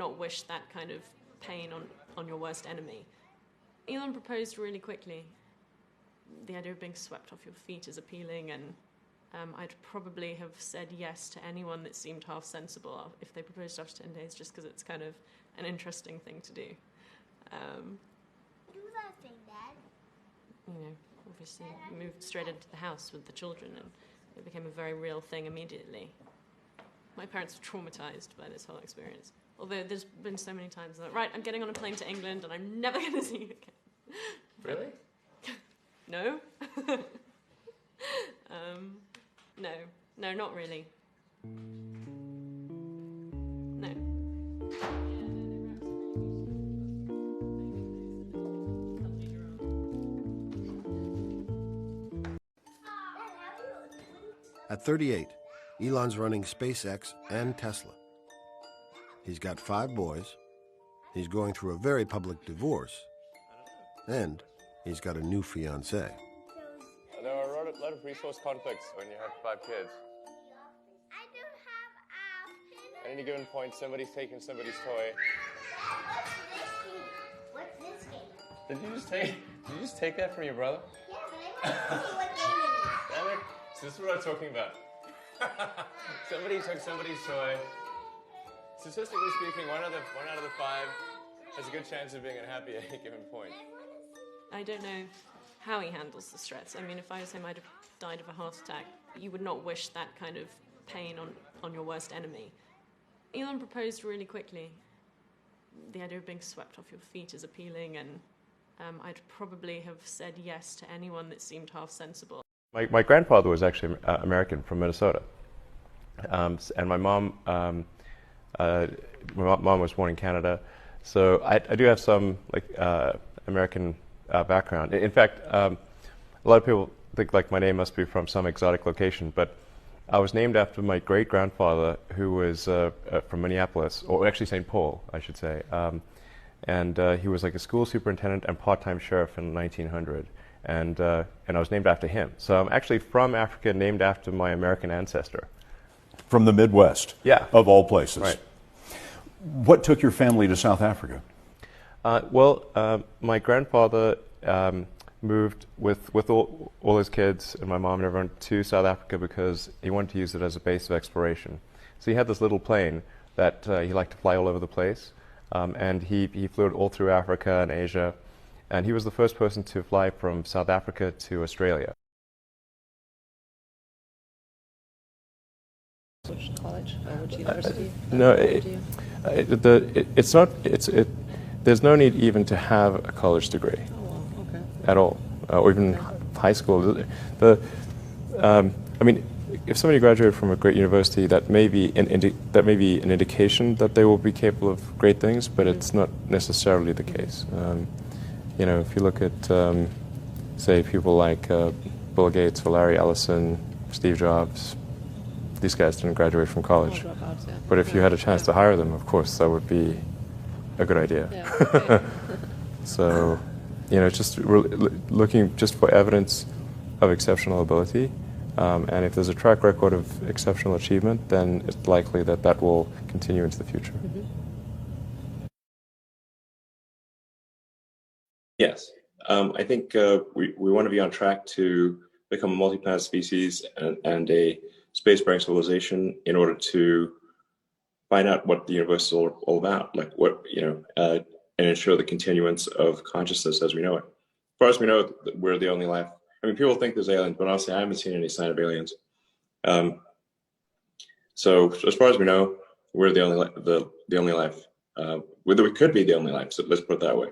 not wish that kind of pain on your worst enemy. Elon proposed really quickly. The idea of being swept off your feet is appealing, and I'd probably have said yes to anyone that seemed half sensible if they proposed after 10 days, just because it's kind of an interesting thing to do. Do that thing, Dad. You know, obviously moved straight into the house with the children, and it became a very real thing immediately. My parents were traumatized by this whole experience. Although there's been so many times that, right, I'm getting on a plane to England and I'm never going to see you again. Really? No. No, not really. No. At 38, Elon's running SpaceX and Tesla. He's got 5 boys, he's going through a very public divorce, and he's got a new fiancée. There are a lot of resource conflicts when you have 5 kids. I don't have At any given point, somebody's taking somebody's toy. What's this game? Did you just take that from your brother? Yeah, but I want to see what game Damn it. So this is what I'm talking about. Somebody took somebody's toy. Statistically speaking, one out of the 5 has a good chance of being unhappy at any given point. I don't know how he handles the stress. I mean, if I was him, I'd have died of a heart attack. You would not wish that kind of pain on your worst enemy. Elon proposed really quickly. The idea of being swept off your feet is appealing, and I'd probably have said yes to anyone that seemed half sensible. My grandfather was actually American from Minnesota, and my mom was born in Canada, so I do have some American background. In fact, a lot of people think my name must be from some exotic location, but I was named after my great-grandfather, who was from Minneapolis, or actually St. Paul, I should say, and he was a school superintendent and part-time sheriff in 1900. And I was named after him. So I'm actually from Africa, named after my American ancestor. From the Midwest? Yeah. Of all places? Right. What took your family to South Africa? My grandfather moved with all his kids and my mom and everyone to South Africa because he wanted to use it as a base of exploration. So he had this little plane that he liked to fly all over the place, and he flew it all through Africa and Asia. And he was the first person to fly from South Africa to Australia. Which college or which university? No, it's not. There's no need even to have a college degree. Oh, well, okay. At all, or even high school. I mean, if somebody graduated from a great university, that may be an indication that they will be capable of great things, but it's not necessarily the case. If you look at, say, people like Bill Gates or Larry Ellison, Steve Jobs, these guys didn't graduate from college. Dropouts, yeah. But if you had a chance to hire them, of course, that would be a good idea. Yeah, okay. So, just looking just for evidence of exceptional ability, and if there's a track record of exceptional achievement, then it's likely that will continue into the future. Mm-hmm. Yes, I think we want to be on track to become a multi-planet species and a space-faring civilization in order to find out what the universe is all about, and ensure the continuance of consciousness as we know it. As far as we know, we're the only life. I mean, people think there's aliens, but honestly, I haven't seen any sign of aliens. So as far as we know, we're the only life. Whether we could be the only life, so let's put it that way.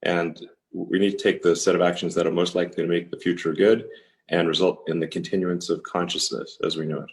And we need to take the set of actions that are most likely to make the future good and result in the continuance of consciousness as we know it.